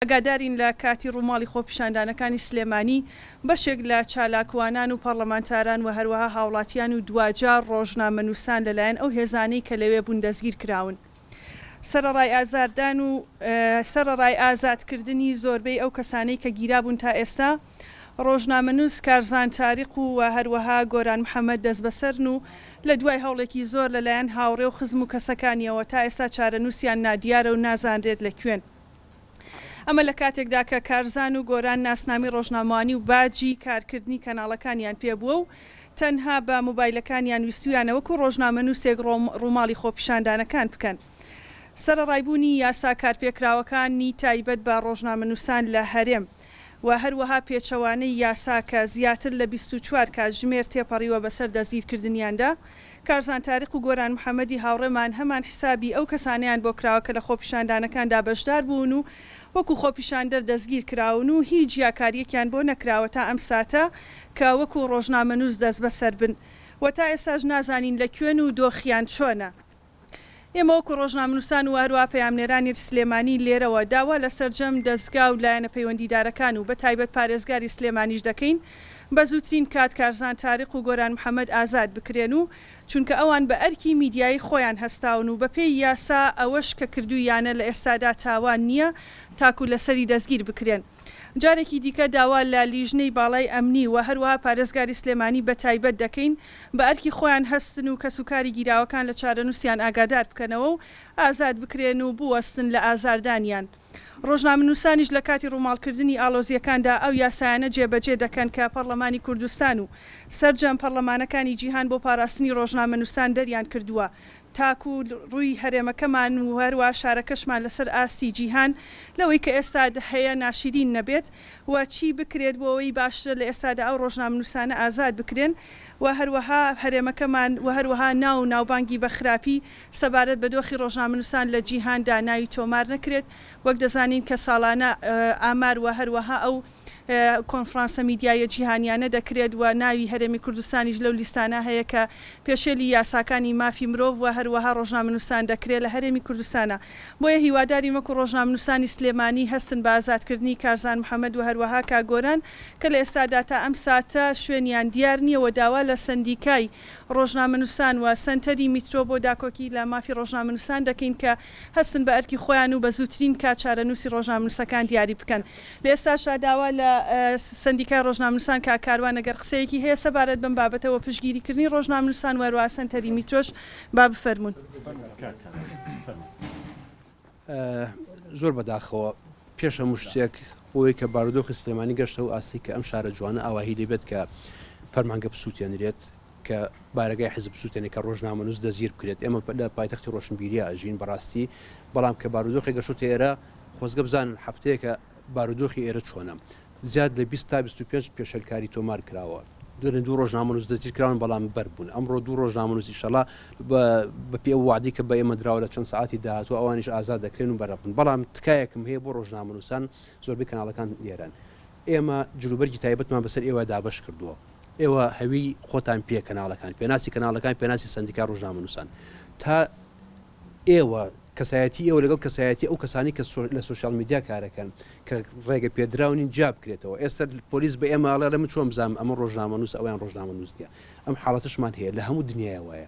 ئاگادارین لە کاتی ڕووماڵی خۆپیشاندانەکانی سلێمانی بەشێک لە چالاکوانان و پەرلەمانتاران و هەروەها هاوڵاتیان و دوجار ڕۆژنامەنووسان لەلایەن ئەو هێزانەی کە لەوێ بوون دەستگیر کراون. سەرەڕای ئازاردان و سەرەڕای ئازادکردنی زۆربەی ئەو کەسانەی کە گیرابوون تا ئێستا ڕۆژنامەنووس کارزان تاریق و هەروەها گۆران محەممەد دەست بەسەرن و لە دوای هەوڵێکی زۆر لەلایەن هاوڕێ و خزم و کەسەکانیەوە تا ئێستا چارەنووسیان نادیارە و نازانرێت لەکوێن. ئەمە لە کاتێکدا کە کارزان و گۆران ناسنامی ڕۆژنامەوانی و باجی کارکردنی کەناڵەکانیان پێبووە و تەنها بە موبایلەکانیان ویستویانە وەکو ڕۆژنامەنووسێک ڕووماڵی خۆپیشاندانەکان بکەن. سەرەڕایبوونی یاسا کارپێکراوەکانی تایبەت بە ڕۆژنامەنووسان لە هەرێم و هەروەها پێچەوانەی یاسا کە زیاتر لە 24 کاتژمێر تێپەڕیوە بەسەر دەستگیرکردنیاندا، کارزان تاریق و گۆران محەممەدی هاوڕێمان هەمان حسابی ئەو کەسانیان بۆ کراوە کە لە خۆپیشاندانەکاندا بەشدار بوون و وەکو خۆپیشاندەر دەستگیر کراون و هیچ یاکاریەکیان بۆ نەکراوە تا ئەم ساتە کە وەکو ڕۆژنامەنووس دەست بەسەر بن و تا ئێستاش نازانین لەکوێن و دۆخیان چۆنە. ئێمە وەکو ڕۆژنامەنووسان و هەروە پەیامنێرانی سلێمانی لێرەوە داوا لە سەرجەم دەستگا و لایەنە پەیوەندیدارەکان و بە تایبەت پارێزگاری سلێمانیش دەکەین بە زووترین کات کارزان تاریق و گۆران محەممەد ئازاد بکرێن و چونکە ئەوان بە ئەرکی میدیایی خۆیان هەستاون و بە پێی یاسا ئەوەش کە کردویانە لە ئێستادا تاوان نییە تاکو لەسەری دەستگیر بکرێن. جارێکی دیکە داوا لە لیژنەی باڵای ئەمنی و هەروەها پارێزگاری سلێمانی بە تایبەت دەکەین بە ئەرکی خۆیان هەستن و کەسوکاری گیراوەکان لە چارەنووسیان ئاگادار بکەنەوە و ئازاد بکرێن و بوەستن لە ئازاردانیان. ڕۆژنامەنووسانیش لە کاتی ڕووماڵکردنی ئاڵۆزیەکاندا ئەو یاسایانە جێبەجێ دەکەن کە پەرلەمانی کوردستان و سەرجەم پەرلەمانەکانی جیهان بۆ پاراستنی ڕۆژنامەنووسان دەریان کردووە تاکو ڕووی هەرێمەکەمان و هەروە شارەکەشمان لەسەر ئاستی جیهان لەوەی کە ئێستا هەیە ناشرین نەبێت و چی بکرێت بۆ ئەوەی باشترە لە ئێستادا ئەو ڕۆژنامەنووسانە ئازاد بکرێن و هەروەها هەرێمەکەمان و هەروەها ناو ناوبانگی بەخراپی سەبارەت بە دۆخی ڕۆژنامەنووسان لە جیهاندا ناوی تۆمار نەکرێت وەک دەزانین کە ساڵانە ئامار و هەروەها ئەو کۆنفرانسە میدیایە جیهانیانە دەکرێت و ناوی هەرێمی کوردستانیش لەو لیستانە هەیە کە پێشێلی یاساکانی مافی مرۆڤ و هەروەها ڕۆژنامەنووسان دەکرێت لە هەرێمی کوردستانە. بۆیە هیواداری وەکو ڕۆژنامەنووسانی سلێمانی هەستن بە ئازادکردنی کارزان محەممەد و هەروەها کاگۆران کە لە ئێستادا تا ئەم ساتە شوێنیان دیار نییە و داوا لە سندیکای ڕۆژنامەنووسان و سنتەری میترۆ بۆ داکۆکی لە مافی ڕۆژنامەنووسان دەکەین کە هەستن بە ئەرکی خۆیان و بە زووترین کات چارەنووسی ڕۆژنامەنووسەکان دیاری بکەن. لە ئێستاشا داوا لە سندیکای ڕۆژنامەنووسان کاکاروان ئەگەر قسەیەکی هەیە سەبارەت بەم بابەتەوە پشتگیریکردنی ڕۆژنامەنووسان و هەروەها سنتەری میترۆش با بفەرمون. زۆر بەداخەوە پێش هەموو شتێک بۆی کە بارودۆخی سلێمانی گەشتە و ئاسی کە ئەم شارە جوانە ئاواهی دەبێت کە فەرمانگە بسووتێنرێت کە بارگای حزب بسووتێنێت کە ڕۆژنامەنووس دەزگیر بکرێت. ئێمە لە پایتەختی ڕۆشنبیریە ئەژین بەڕاستی بەڵام کە بارودۆخی گەشتە ئێرە خۆزگە بزانن هەفتەیە کە بارودۆخی ئێرە چۆنە زیاد لە 20 تا 25 پێشەلکاری تۆمار کراوە دوو ڕۆژنامەنووس دەستگیر کراون بەڵام بەربوون. ئەمڕۆ دوو ڕۆژنامەنووس ئینشەڵا بە پێ وعدی کە بە ئێمە دراوە لە چەند ساعتی داهاتوە ئەوانیش ئازاد دەکرێن و بەرەبن. بەڵام تکایەکم هەیە بۆ ڕۆژنامەنووسان زۆربەی کەناڵەکان لێران. ئێمە جلوبەرگی تایبەتمان بەسەر ئێوە دابەش کردووە. ئێوە هەوی خۆتان پێ کەناڵەکان پێناسی کەناڵەکان پێناسی سندیکا ڕۆژنامەنووسان تا ئێوە کەسایەتی ئێوە لەگەڵ کەسایەتی ئەو کەسانی کە لە سوشال میدیا کارەکەن کە ڕێگە پێدراونین جا بکرێتەوە. ئێستا پۆلیس بە ئێمە ئاڵێ من چۆن بزانم ئەمە ڕۆژنامەنووس ئەویان ڕۆژنامەنووس نیە. ئەم حاڵەتشمان هەیە لە هەموو دنیای وایە.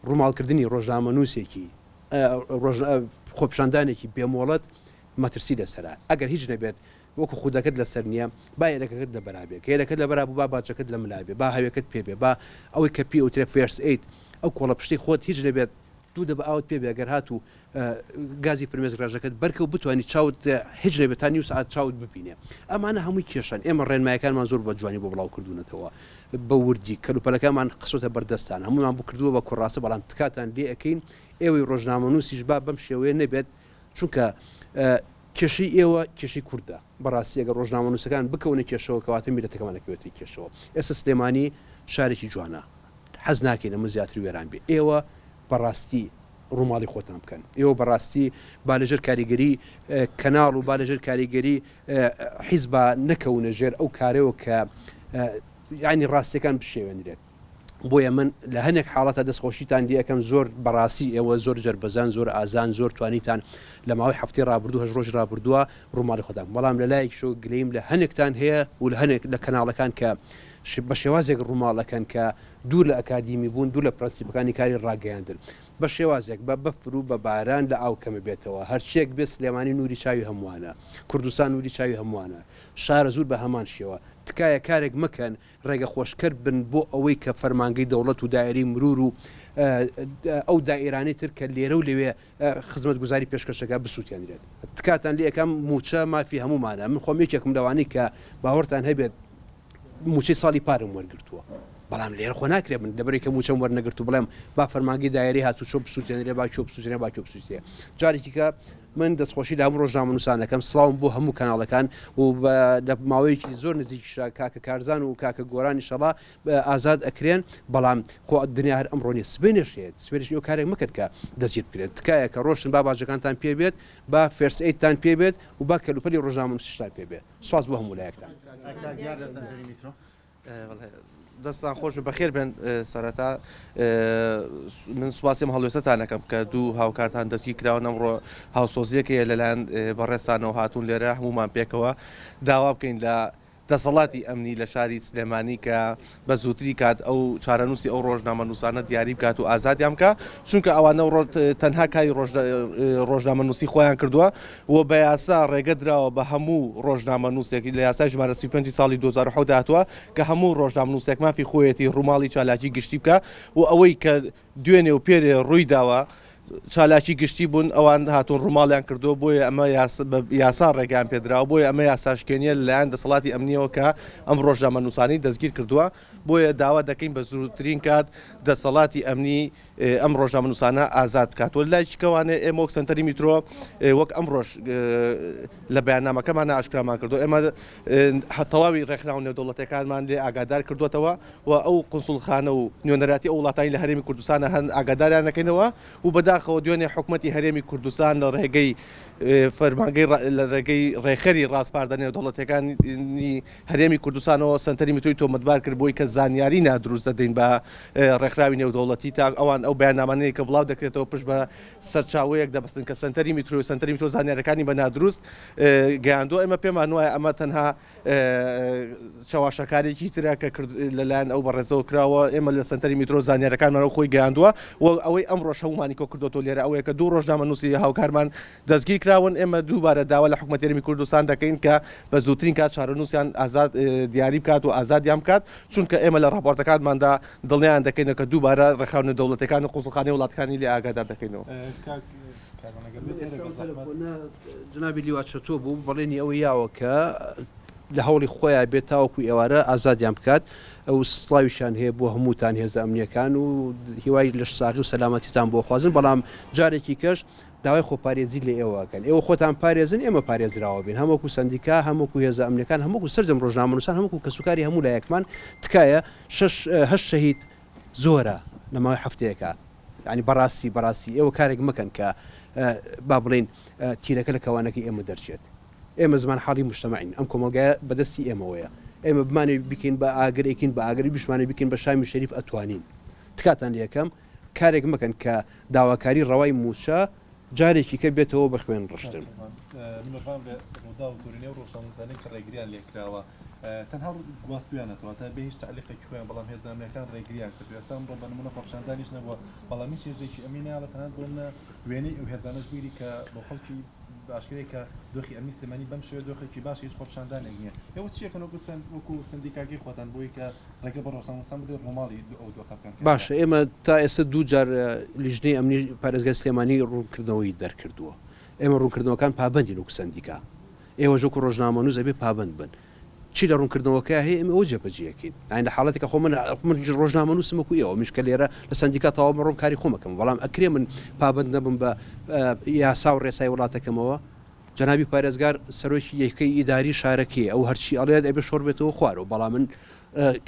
ڕووماڵکردنی ڕۆژنامەنووسێکی خۆپیشاندانێکی بێمۆڵەت مەترسی لەسەرا ئەگەر هیچ نەبێت وەکو خودەکەت لەسەر نییە با یەکەکەت لە بەرابێت کە یەکەت لە بەرابوو با باچەکەت لە ملابێ با هەوێکت پێبێ با ئەوەی کە پێ وترێ فێرس ئەیت ئەو کۆڵە پشتی خۆت هیچ نەبێت دوو دە بە ئاوت پێ بێگەر هات و گازی فرمێزگراژەکەت بەرکە و بتوانانی چاوت هیچ نەبێتانی و سعات چاوت ببینێ. ئەمانە هەمووی کێشان. ئێمە ڕێنمایەکانمان زۆر بە جوانی بۆ بڵاو کردوونەتەوە بە وردی کەلوپەلەکانمان قسۆتە بەردەستان هەمومان بۆ کردووە بە کوڕاستە بەڵام تکاتان لێ ئەەکەین ئێوەی ڕۆژنامەنووسیش با بەم شێوەیە نەبێت چونکە کێشەی ئێوە کێشەی کووردە بەڕاستی ئەگەر ڕۆژنامەنووسەکان بکەونە کێشەوە کەواتە میلەتەکەمانەکەوێتی کێشەوە. ئێستا سلێمانی شارێکی جوانە حەز ناکەین ئەمە زیاتر وێران بێ. ئێوە بەڕاستی ڕووماڵی خۆتان بکەن. ئێوە بەڕاستی بالەژێر کاریگەری کەناڵ و بالەژێر کاریگەری حیزب نەکەونە ژێر ئەو کارەوە کە یعنی ڕاستیەکان بشێوێنرێت. بۆیە من لە هەنێک حاڵەتە دەستخۆشیتان دی ئەەکەم زۆر بەڕاستی ئێوە زۆر جربەزان زۆر ئازان زۆر توانیتان لە ماوەی هەفتی ڕابردوو هەژ ڕۆژ ڕابردووە ڕووماڵی خۆدان بەڵام لە لایەک شۆ گلەیم لە هەنێکتان هەیە و لە هەنێک لە کەناڵەکان کە بە شێوازێک ڕووماڵەکەن کە دوور لە ئەکادیمی بوون دوور لە پرەنسیپەکانی کاری ڕاگەیاندن بە شێوازێک بە بەفر و بە باران لە ئاو کەمە بێتەوە هەرچێک بێ سلێمانی نوری چاوی هەمووانە کوردستان نوری چاوی هەمووانە شارە زور بە هەمان شێوە تکایە کارێک مەکەن ڕێگە خۆشکرد بن بۆ ئەوەی کە فەرمانگەی دەوڵەت و دایری مرور و ئەو دائیرانەی تر کە لێرە و لەوێ خزمەت گوزاری پێشکەشەکە بسووتێنرێت تکاتان لێ یەکەم موچە مافی هەمومانە من خۆم یەکێکم لەوانەی کە باوەڕتان هەبێت موچەی ساڵی پارم وەرگرتووە بەڵام لێرە خۆ ناکرێ من دەبێت کە موچەم وەرنەگرت و بڵێم با فەرمانگەی دایری هاتو چۆ بسووتێنرێ با چۆ بسووتێنێ با چۆ بسووتێ جارێکی کە من دەستخۆشی لە هەموو ڕۆژنامە نووسانەکەم سڵاوم بۆ هەموو کەناڵەکان و لە ماوەیەکی زۆر نزیکی کاکە کارزان و کاکە گۆرانی شەڵا ئازاد ئەکرێن بەڵام خۆ دنیا هەر ئەمڕۆ نیە سبێنێشێت سپێنش ئەو کارێک مەکرد کە دەستگیر بکرێت تکایە کە ڕۆشتن با باجەکانتان پێ بێت با فێرس ئەیتتان پێ بێت و با کەلوپەلی ڕۆژنامە نووسیشتان پێ بێت سوپاس بۆ هەموو لایەکتان دەستان خۆش بەخێر بێن سەرەتا من سوپاسیم هەڵوێستتان ئەەکەم کە دوو هاوکارتان دەستگیر کراون ئەمڕۆ هاوسۆزیەکەیە لەلایەن بەڕێستانەوە هاتوون لێرە هەمومان پێکەوە داوا بکەین لە دەسەڵاتی ئەمنی لە شاری سلێمانی کە بە زووتری کات ئەو چارەنووسی ئەو ڕۆژنامە نووسانە دیاری بکات و ئازادیان بکە چونکە ئەوانە تەنها کاری ڕۆژنامە نووسی خۆیان کردووە و بە یاسا ڕێگە درراوە بە هەموو ڕۆژنامە نووسێکی لە یاسای ژمارە 35 ساڵی 2010 داهاتوە کە هەموو ڕۆژنامە نووسێک مافی خۆیەتی ڕووماڵی چالاکی گشتی بکە و ئەوەی کە دوێنێ و پێرێ ڕووی داوە چالاکی گشتی بوون ئەوان هاتوون ڕووماڵیان کردو بۆیە ئەمە یاسا ڕێگان پێدراوە بۆیە ئەمە یاساشکێنیە لەلایەن دەسەڵاتی ئەمنیەوە کە ئەم ڕۆژنامە نووسانی دەستگیر کردووە بۆیە داوا دەکەین بە زووترین کات دەسەڵاتی ئەمنی ئەم ڕۆژنامە نووسانە ئازاد بکاتەوە لای چکەوانێ ئێمە وەک سەنتەری میترۆ وەک ئەم ڕۆژ لە بەیاننامەکەمانە ئاشکرامان کردو ئێمە تەواوی ڕێکخراون نێودەوڵەتەکانمان لێ ئاگادار کردوێتەوە و ئەو قونسوڵخانە و نوێنەراتی ئەو وڵاتانی لە هەرێمی کوردستانە هەن ئاگاداریان نەکەینەوە و بەداخەوە دوێنێ حکوومەتی هەرێمی کوردستان لە ڕێگەی فەرمانگەی لە ڕێگەی ڕێخەری ڕاستپاردە نێودەوڵەتەکانی هەرێمی کوردستانەوە سەنتەری میترۆی تۆمەتبار کرد بۆی کە زانیاری نادروست دەدەین بە ڕێکخراوی نێودەوڵەتی تا ئەوان ئەو بەیاننامانەیە کە بڵاو دەکرێتەوە پشت بە سەرچاوەیەک دەبستن کە سەنتەری میترۆ زانیارەکانی بە نادروست گەیاندووە ئێمە پێمان وایە ئەمە تەنها چاواشەکارێکی ترە کە لەلایەن ئەو بەڕێزەوە کراوە ئێمە لە سەنتەری میترۆ زانیارەکانمان خۆی گەیاندووە و ئەوەی ئەمڕۆ هەمومانی کۆ کردوەوە لێرە ئەوەیە کە دوو ڕۆژنامە نووسی هاوکارمان دەستگیر کراون ئێمە دووبارە داوا لە حکوومەتی هەرێمی کوردستان دەکەین کە بە زووترین کات چارەنووسیان ئازاد دیاری بکات و ئازادیان بکات چونکە ئێمە لە ڕاپۆرتەکانماندا دڵنیان دەکەینە کە دووبارە ڕێکخراونە دەوڵەتەکان و قوسڵخانەی وڵاتەکانی لێ ئاگادار دەکەینەوە. جنابی لیواتچەتۆ بوو بەڵێنی ئەوە یاوە کە لە هەوڵی خۆیان بێت تاوەکو ئێوارە ئازادیان بکات ئەو سڵاویشان هەیە بۆ هەمووتان هێزە ئەمنیەکان و هیوای لەش ساغی و سەلامەتیتان بۆ خوازن بەڵام جارێکی کەش داوای خۆپارێزی لە ئێوەکەن ئێوە خۆتان پارێزن ئێمە پارێزراوە بین هەمووکو سندیکا هەمووکو هێزە ئەمنیەکان هەمووکو سەرجەم ڕۆژنامە نووسان هەمووکو کەسوکاری هەموو لایەکمان تکایە هەشت شەهید زۆرە لە ماوەی هەفتەیەکە ینی بەڕاستی ئێوە کارێک مەکەن کە با بڵێن تیرەکە لە کەوانەکەی ئێمە دەرچێت ئێمە زمان حاڵی مجتەمەعین ئەم کۆمەلگایە بەدەستی ئێمەوەیە ئێمە بمانێ بکەین بە ئاگرێکین بە ئاگری بشمانە بکەین بە شامی شەریف ئەتوانین تکاتان یەکەم کارێک مەکەن کە داواکاری ڕەوای موچە جارێکی کە بێتەوە بە خوێن ڕشتن ڕێگریان لێکراوە تەنها گواستویانەوە تا بە هیچ تعلیقێکی خۆیان بەڵام هێزانەکان ڕێگریان کردوێسان بۆ بە نمونە خۆپشاندانیش نەبووە بەڵامی چێزێکی ئەمینە لە تەنها بۆنە وێنەی ئەو هێزانەش بیری کە بۆ خەڵکی باشکرێک کە دۆخی ئەمنی سلێمانی بەم شێوە دۆخێکی باش هیچ خۆپشاندانێک نییە ئێوە چیەکەن وەکو سندیکاکی خۆتان بۆی کە ڕێگە بە ڕۆژنامەنووسان بدەیت ڕۆماڵی ئەو دۆخەکان باشە ئێمە تا ئێستا دوو جار لیژنەی ئەمنی پارێزگای سلێمانی ڕوونکردنەوەی دەرکردووە ئێمە ڕوونکردنەوەکان پابەندین وەکو سندیکا ئێوە ژۆکو ڕۆژنامەنووس ئەبێ پابەند بن چی لە ڕوونکردنەوەکە هەیە ئێمە ئەوە جێبەجێیەکەین ئاین لە حاڵەتێکە خۆ من ڕۆژنامەنووسم وەکو ئێوە میشکە لێرە لە سندیکا تەواو ڕۆم کاری خۆمەکەم بەڵام ئەکرێ من پابەند نەبم بە یاسا و ڕێسای وڵاتەکەمەوە جەنابی پارێزگار سەرۆکی یەکەی ئیداری شارەکەی ئەو هەرچی ئەڵێت ئەبێ شۆڕ بێتەوە خوارەوە بەڵام من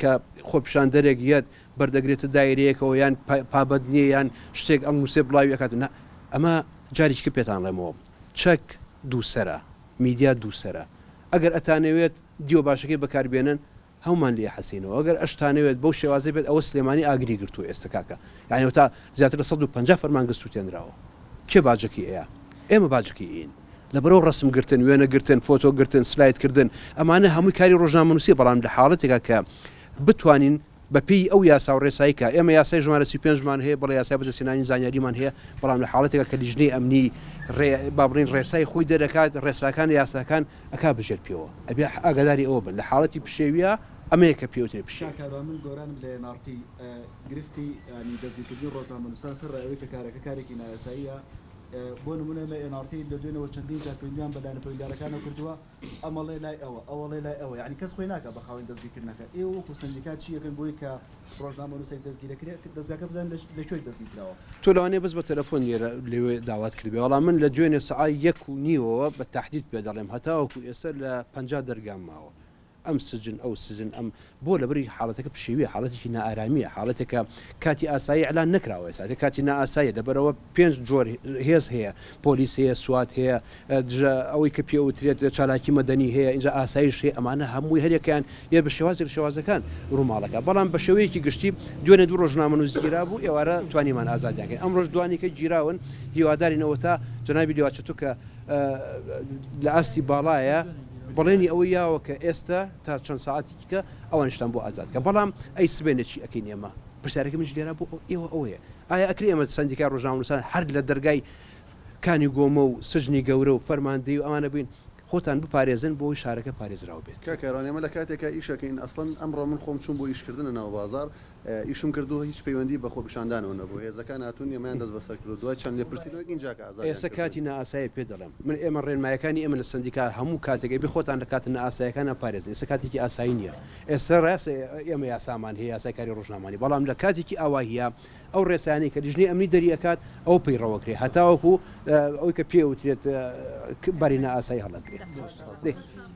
کە خۆپیشاندەرێک یەت بەردەگرێتە دایرەیەکەوە یان پابەند نییە یان شتێک ئەم نووسێ بڵاوی ئەکات ئەمە جارێککە پێتان ڵێمەوە چەک دووسەرە میدیا دووسەرە ئەگەر ئەتانەوێت دیوە باشەکەی بەکاربێنن هەومان لێ حەسینەوە ئەگەر ئەشتانەوێت بەو شێوازی بێت ئەوە سلێمانی ئاگری گرتو ئێستا کاکە یعنی تا زیاتر لە 150 فەرمانگە سووتێنراوە کێ باجەکی ئەیە ئێمە باجەکی ئین لەبەرەوە ڕسمگرتن وێنەگرتن فۆتۆگرتن سلایدکردن ئەمانە هەمووی کاری ڕۆژنامەنووسی بەڵام لە حاڵەتێکا کە بتوانین بەپی ئەو یاسا و ڕێساییکە ئێمە یاسای ژمارە 35مان هەیە بەڵێ یاسای بەدەستێنانی زانیاریمان هەیە بەڵام لە حاڵەتێکە کە لیژنەی ئەمنی بابڕین ڕێسای خۆی دەرەکات ڕێساکان یاساکان ئەکا بژێر پێوە ئەبێ ئاگاداری ئەوە بن لە حاڵەتی پشێویە ئەمەیە کە پێوترێ پشێ من گۆرانم لە نارتی گرفتی دەستگیرکردنی ڕۆژنامەنووسان سەر ڕێوەی کە کارەکە کارێکی نایاساییە بۆ نمونە لە ئێنارتی لە دوێنەوە چەندین جار پەیوەندیان بەلایەنە پەیوەندیدارەکانەوە کردووە ئەمەڵێ لای ئەوەڵێ لای ئەوە یعنی کەس خۆی ناکە بە خاوەن دەستگیرکردنەکە ئێوە وەکو سندیکات چی یەکەن بۆی کە ڕۆژنامەنووسێک دەستگیرەکرێت دەستگاکە بزانن لەکوێی دەستگیرکراوە تۆ لەوانەیە بەس بە تەلەفۆن لێوێ داوات کردبێ وەڵام من لە دوێنێ سەعای 1:30 بە تهدید پێ دەڵێم هەتاوەکو ئێستا لە 50 دەرگام ماوە ئەم سجن ئەو سجن ئەم بۆ لەبەری حاڵەتەکە پشێویە حاڵەتێکی نائارامیە حاڵەتێکە کاتی ئاسایی ئەلان نەکراوە ئێستا کاتی نائاساییە لەبەرەوە 5 جۆر هێز هەیە پۆلیس هەیە سوات هەیە ئەوەی کە پێوترێت چالاکی مەدەنی هەیە اینجا ئاسایش هەیە ئەمانە هەمووی هەریەکەیان یە بە شێوازی شێوازەکان ڕووماڵەکە بەڵام بە شێوەیەکی گشتی دوێنێ دوو ڕۆژنامەنووس گیرا بوو ئێوارە توانیمان ئازادیانکەین ئەم ڕۆژ دوانیکە گیراون هیوادارینەوە تا جنابی لێواچەتو کە لە ئاستی باڵایە بەڵێنی ئەوە یاوە کە ئێستا تا چەند ساعتێکە ئەوانشتان بۆ ئازادکە بەڵام ئەی سبێنێکی ئەەکەین ئێمە پرسیارەکە منش لێرا بۆ ئێوە ئەوەیە ئایا ئەکری ئێمە سندیکای ڕۆژنامەنووسان هەر لە دەرگای کانی گۆمە و سژنی گەورە و فەرماندەی و ئەمانە بین خۆتان بپارێزن بۆی شارەکە پارێزراوە بێت کاکەڕان ئێمە لە کاتێکە ئیشەکەین ئەسڵەن ئەمڕۆ من خۆم چوون بۆ ئیشکردنە ناو بازار ئیشم کردو هیچ پەیوەندی بە خۆپیشاندانەوە نەبوو هێزەکان هاتوون ئێمەیان دەست بەسەر کردو دوای چەند لێپرسینەوەی اینجاکە ئازاد ئێستا کاتی نائاسایی پێ دەڵێم من ئێمە ڕێنمایەکانی ئێمە لە سندیکا هەموو کاتێک بێ خۆتان لە کاتە نائاساییەکانە پارێزن ئێستا کاتێکی ئاسایی نییە ئێستا ڕاستە ئێمە یاسامان هەیە یاسای کاری ڕۆژنامانی بەڵام لە کاتێکی ئاواهەیە ئەو ڕێسانەی کە لیژنەی ئەمنی دەریەکات ئەو پەیڕەوەکرێ هەتاوەکو ئەوەی کە پێوترێت بەری نائاسایی هەڵەگرێت